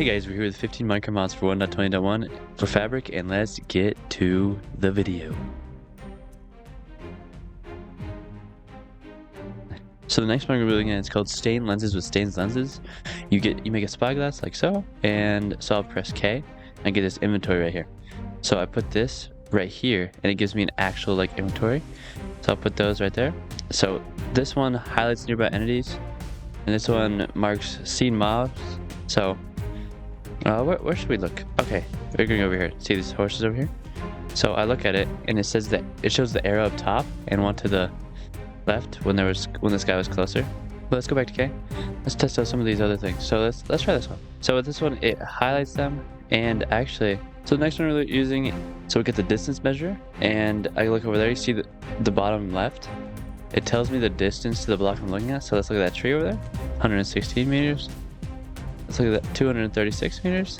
Hey guys, we're here with 15 Minecraft mods for 1.20.1 for Farbic, and let's get to the video. So the next one we're looking at is called Stain Lenses with Stains Lenses. You make a spyglass like so, and so I'll press K and get this inventory right here. So I put this right here, and it gives me an actual like inventory. So I'll put those right there. So this one highlights nearby entities, and this one marks seen mobs. So where should we look? Okay, we're going over here. See these horses over here? So I look at it, and it says that it shows the arrow up top and one to the left when this guy was closer. But let's go back to K. Let's test out some of these other things. So let's try this one. So with this one, it highlights them, and actually, so the next one we're using, so we get the distance measure, and I look over there. You see the bottom left. It tells me the distance to the block I'm looking at. So let's look at that tree over there. 116 meters. Let's look at that. 236 meters.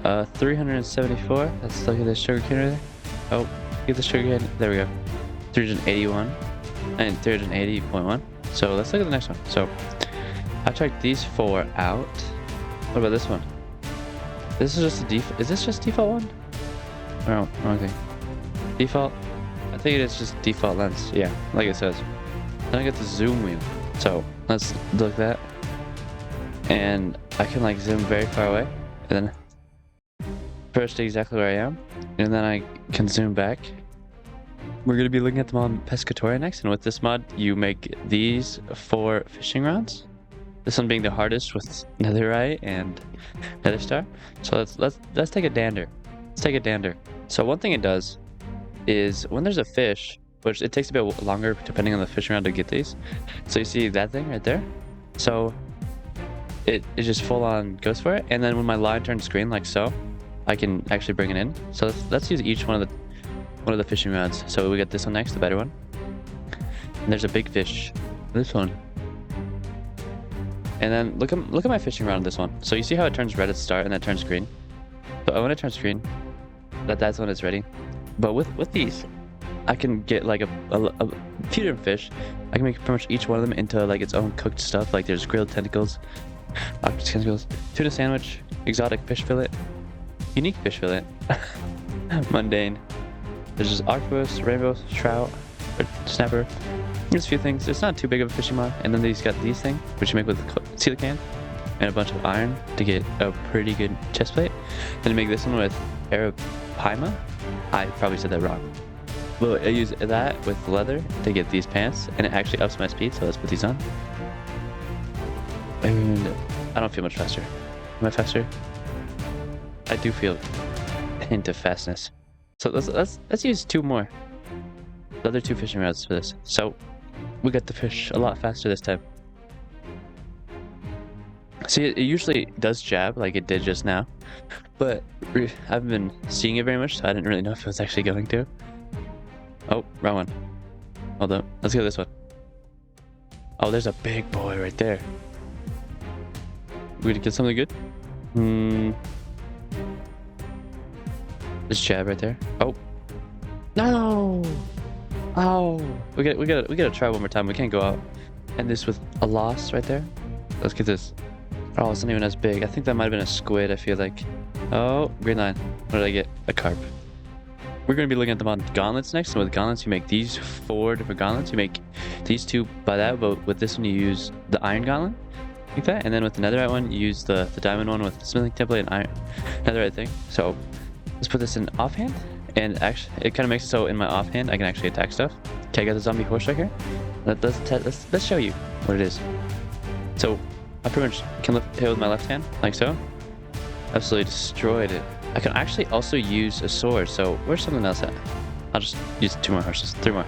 374. Let's look at this sugar cane right there. Oh, get the sugar cane. There we go. 381 and 380.1. So let's look at the next one. So I checked these four out. What about this one? This is just a default. Is this just default one? No, wrong thing. Default. I think it is just default lens. Yeah, like it says. Then I get the zoom wheel. So let's look at that. And I can like zoom very far away, and then first exactly where I am, and then I can zoom back. We're going to be looking at the mod Pescatore next, and with this mod you make these 4 fishing rods. This one being the hardest with netherite and nether star. So let's take a dander. Let's take a dander. So one thing it does is when there's a fish, which it takes a bit longer depending on the fishing rod to get these. So you see that thing right there? So it just full on goes for it, and then when my line turns green like so, I can actually bring it in. So let's use each one of the fishing rods. So we got this one next, the better one. And there's a big fish. This one. And then look at my fishing rod on this one. So you see how it turns red at the start and then it turns green? So when it turns green, that's when it's ready. But with these, I can get like a few different fish. I can make pretty much each one of them into like its own cooked stuff. Like there's grilled tentacles, octopus tentacles, tuna sandwich, exotic fish fillet, unique fish fillet, mundane. There's just octopus, rainbow, trout, or snapper. There's a few things. It's not too big of a fishing mod. And then these got these things, which you make with silicon and a bunch of iron to get a pretty good chest plate. Then you make this one with arapaima. I probably said that wrong. But I use that with leather to get these pants, and it actually ups my speed. So let's put these on. And I don't feel much faster. Am I faster? I do feel a hint of fastness. So let's use 2 more. The other 2 fishing rods for this. So we got the fish a lot faster this time. See, it usually does jab like it did just now, but I haven't been seeing it very much, so I didn't really know if it was actually going to. Oh, wrong one. Hold up. Let's go this one. Oh, there's a big boy right there. We gonna get something good? This jab right there. Oh. No! Oh. We gotta try one more time. We can't go out. And this with a loss right there. Let's get this. Oh, it's not even as big. I think that might have been a squid, I feel like. Oh, green line. What did I get? A carp. We're going to be looking at the mod gauntlets next, and with gauntlets you make these 4 different gauntlets. You make these 2 by that, but with this one you use the iron gauntlet, like that, and then with the netherite one you use the diamond one with the smithing template and iron netherite thing. So let's put this in offhand, and actually it kind of makes it so in my offhand I can actually attack stuff. Okay, I got the zombie horse right here. Let's show you what it is. So I pretty much can hit with my left hand, like so. Absolutely destroyed it. I can actually also use a sword, so where's something else at? I'll just use 2 more horses, 3 more.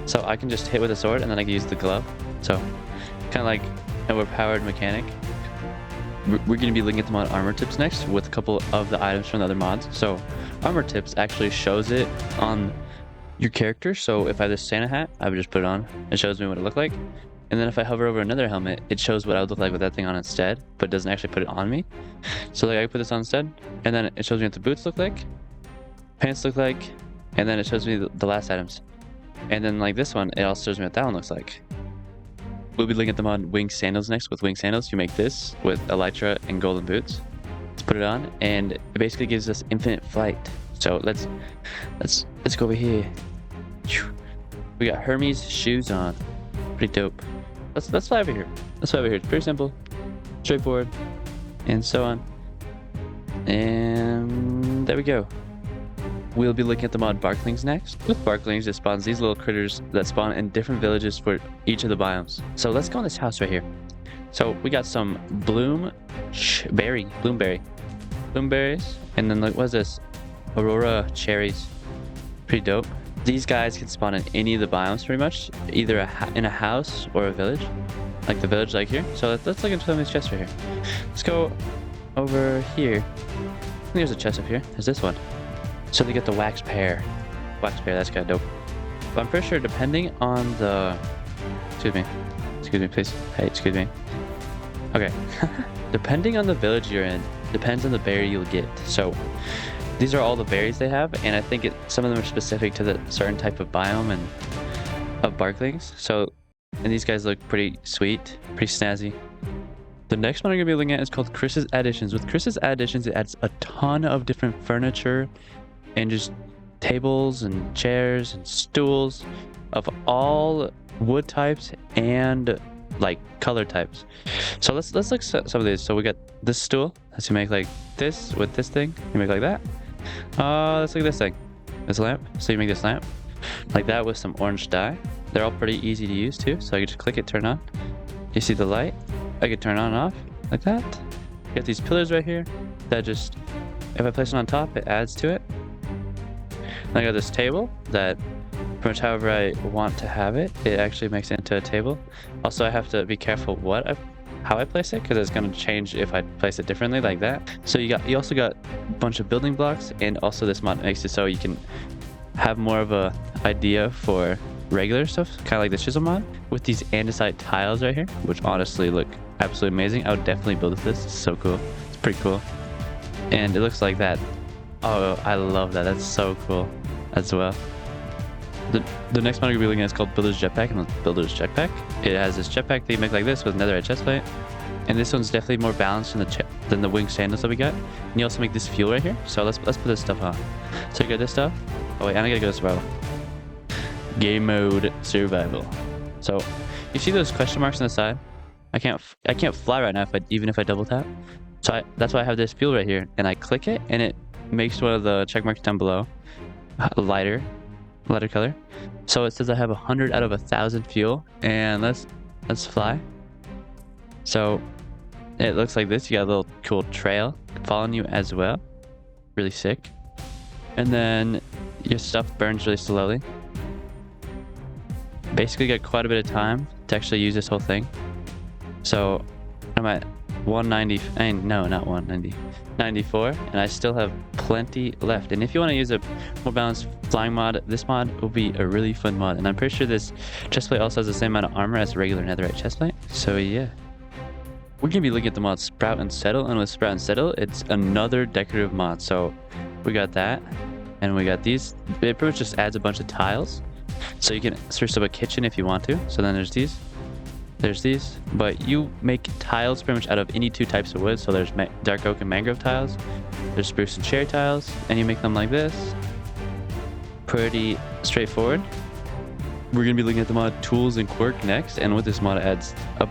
So I can just hit with a sword, and then I can use the glove. So, kind of like an overpowered mechanic. We're going to be looking at the mod armor tips next with a couple of the items from the other mods. So armor tips actually shows it on your character. So if I have this Santa hat, I would just put it on. It shows me what it looked like. And then if I hover over another helmet, it shows what I would look like with that thing on instead, but it doesn't actually put it on me. So like I put this on instead, and then it shows me what the boots look like, pants look like, and then it shows me the last items. And then like this one, it also shows me what that one looks like. We'll be looking at the mod Wing Sandals next. With Wing Sandals, you make this with Elytra and golden boots. Let's put it on, and it basically gives us infinite flight. So let's go over here. We got Hermes shoes on. Pretty dope. Let's fly over here. Let's fly over here. It's pretty simple, straightforward, and so on. And there we go. We'll be looking at the mod Barklings next. With Barklings, it spawns these little critters that spawn in different villages for each of the biomes. So let's go in this house right here. So we got some bloomberries, and then like, what's this? Aurora cherries. Pretty dope. These guys can spawn in any of the biomes pretty much, either in a house or a village, like the village like here. So let's look into some of these chests right here. Let's go over here. I think there's a chest up here. There's this one. So they get the wax pear. Wax pear, that's kind of dope. But I'm pretty sure depending on the... Excuse me, please. Hey, excuse me. Okay. Depending on the village you're in, depends on the berry you'll get. So these are all the berries they have, and I think some of them are specific to the certain type of biome and of Barklings. So, and these guys look pretty sweet, pretty snazzy. The next one I'm going to be looking at is called Chris's Additions. With Chris's Additions, it adds a ton of different furniture and just tables and chairs and stools of all wood types and like color types. So let's look at some of these. So we got this stool that you make like this with this thing. You make like that. Let's look at this thing. This lamp. So you make this lamp like that with some orange dye. They're all pretty easy to use too. So I can just click it, turn on. You see the light? I can turn on and off like that. You got these pillars right here that just, if I place it on top, it adds to it. And I got this table that pretty much however I want to have it, it actually makes it into a table. Also, I have to be careful how I place it, because it's going to change if I place it differently like that. So you also got a bunch of building blocks, and also this mod makes it so you can have more of a idea for regular stuff, kind of like the chisel mod, with these andesite tiles right here, which honestly look absolutely amazing. I would definitely build with this. It's so cool. It's pretty cool. And it looks like that. Oh, I love that. That's so cool as well. The next one we're going to be looking at is called Builder's Jetpack, and Builder's Jetpack. It has this jetpack that you make like this with netherite chestplate, and this one's definitely more balanced than the wing sandals that we got. And you also make this fuel right here. So let's put this stuff on. So you got this stuff. Oh wait, and I gotta go to survival. Game mode survival. So you see those question marks on the side? I can't fly right now even if I double tap. So that's why I have this fuel right here, and I click it, and it makes one of the check marks down below lighter color. So it says I have 100 out of 1,000 fuel, and let's fly. So it looks like this. You got a little cool trail following you as well. Really sick. And then your stuff burns really slowly. Basically got quite a bit of time to actually use this whole thing. So I'm at 190, and no, not 190, 94, and I still have plenty left. And if you want to use a more balanced flying mod, this mod will be a really fun mod. And I'm pretty sure this chestplate also has the same amount of armor as regular netherite chestplate. So yeah, we're gonna be looking at the mod Sprout and Settle, and with Sprout and Settle, it's another decorative mod. So we got that, and we got these. It pretty much just adds a bunch of tiles, so you can spruce up a kitchen if you want to. So then there's these. There's these, but you make tiles pretty much out of any two types of wood. So there's dark oak and mangrove tiles, there's spruce and cherry tiles, and you make them like this. Pretty straightforward. We're gonna be looking at the mod Tools and Quirk next, and with this mod it adds a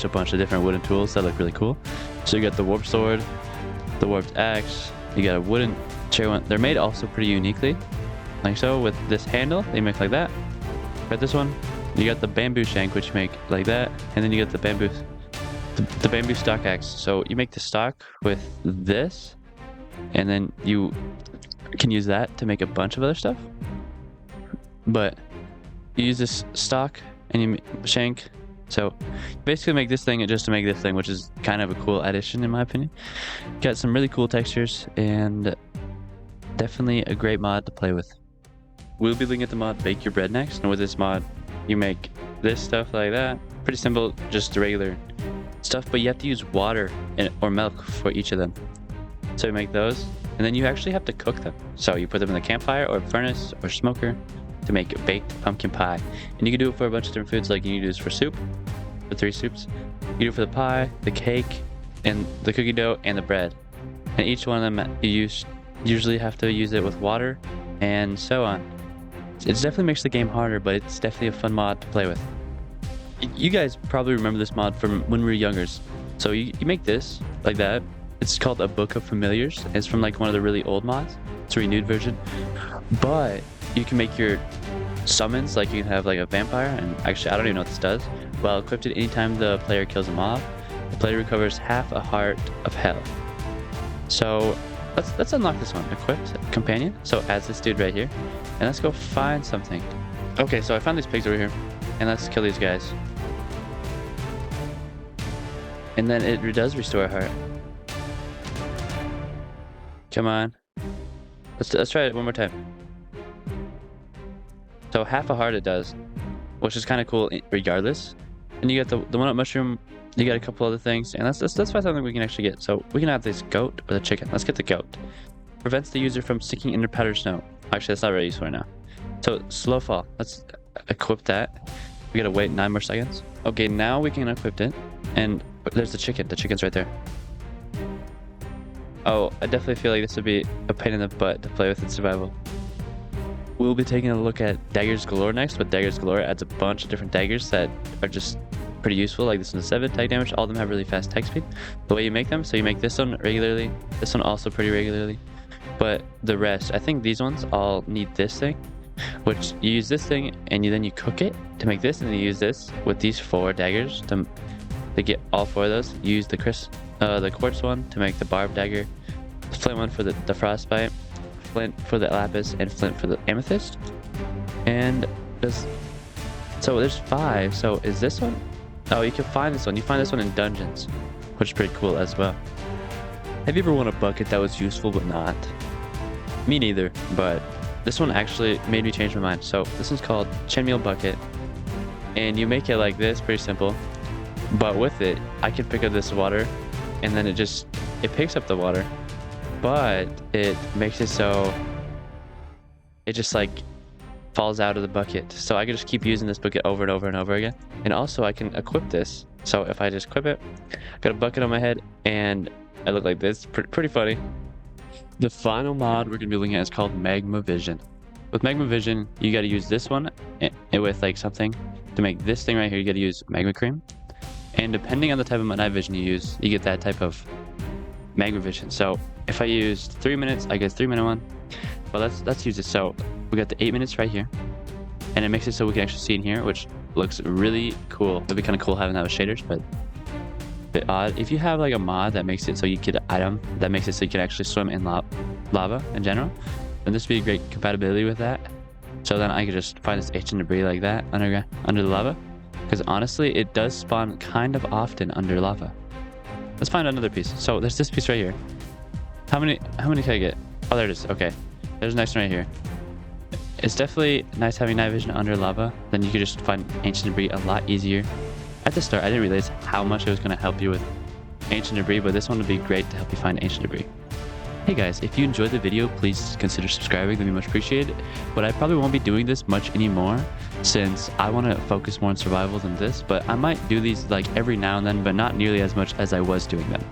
bunch of different wooden tools that look really cool. So you got the warp sword, the warped axe, you got a wooden cherry one. They're made also pretty uniquely, like so, with this handle they make like that. Got this one. You got the bamboo shank, which you make like that, and then you got the bamboo stock axe. So you make the stock with this, and then you can use that to make a bunch of other stuff. But you use this stock and you shank. So basically make this thing just to make this thing, which is kind of a cool addition in my opinion. Got some really cool textures and definitely a great mod to play with. We'll be looking at the mod Bake Your Bread next, and with this mod you make this stuff like that. Pretty simple, just regular stuff, but you have to use water or milk for each of them. So you make those, and then you actually have to cook them. So you put them in the campfire or furnace or smoker to make baked pumpkin pie. And you can do it for a bunch of different foods, like you can do this for soup, for 3 soups. You do it for the pie, the cake, and the cookie dough, and the bread. And each one of them you usually have to use it with water, and so on. It definitely makes the game harder, but it's definitely a fun mod to play with. You guys probably remember this mod from when we were younger. So you make this like that. It's called a Book of Familiars. It's from like one of the really old mods. It's a renewed version. But you can make your summons, like you can have like a vampire, and actually I don't even know what this does. While equipped at any time the player kills a mob, the player recovers half a heart of health. So let's unlock this one. Equipped companion. So as this dude right here. And let's go find something. Okay, so I found these pigs over here. And let's kill these guys. And then it does restore a heart. Come on. Let's try it one more time. So half a heart it does. Which is kind of cool regardless. And you get the one-up mushroom. You get a couple other things. And that's something we can actually get. So we can have this goat or the chicken. Let's get the goat. Prevents the user from sinking into powdered snow. Actually, that's not very useful right now. So slow fall. Let's equip that. We gotta wait 9 more seconds. Okay, now we can equip it. And there's the chicken. The chicken's right there. Oh, I definitely feel like this would be a pain in the butt to play with in survival. We'll be taking a look at Daggers Galore next, but Daggers Galore adds a bunch of different daggers that are just pretty useful. Like this one's 7 tag damage. All of them have really fast tag speed. The way you make them, so you make this one regularly. This one also pretty regularly. But the rest, I think these ones all need this thing, which you use this thing and then you cook it to make this, and then you use this with these 4 daggers to get all 4 of those. You use the quartz one to make the barbed dagger, the flint one for the frostbite, flint for the lapis, and flint for the amethyst. And so there's 5. So is this one? Oh, you can find this one. You find this one in dungeons, which is pretty cool as well. Have you ever won a bucket that was useful but not? Me neither, but this one actually made me change my mind. So this one's called Chainmail Bucket, and you make it like this, pretty simple. But with it, I can pick up this water, and then it picks up the water, but it makes it so it just like falls out of the bucket. So I can just keep using this bucket over and over and over again. And also I can equip this. So if I just equip it, I got a bucket on my head, and I look like this. Pretty funny. The final mod we're going to be looking at is called Magma Vision. With Magma Vision, you got to use this one with like something to make this thing right here. You got to use magma cream. And depending on the type of night vision you use, you get that type of Magma Vision. So if I used 3 minutes, I get 3-minute one. Well, let's use it. So we got the 8 minutes right here. And it makes it so we can actually see in here, which looks really cool. It'd be kind of cool having that with shaders, but bit odd. If you have like a mod that makes it so you get an item that makes it so you can actually swim in lava in general, then this would be a great compatibility with that. So then I could just find this ancient debris like that under the lava, because honestly it does spawn kind of often under lava. Let's find another piece. So there's this piece right here. How many can I get? Oh, there it is. Okay, there's the next one right here. It's definitely nice having night vision under lava. Then you could just find ancient debris a lot easier. At the start, I didn't realize how much it was going to help you with ancient debris, but this one would be great to help you find ancient debris. Hey guys, if you enjoyed the video, please consider subscribing. That'd be much appreciated. But I probably won't be doing this much anymore, since I want to focus more on survival than this. But I might do these like every now and then, but not nearly as much as I was doing them.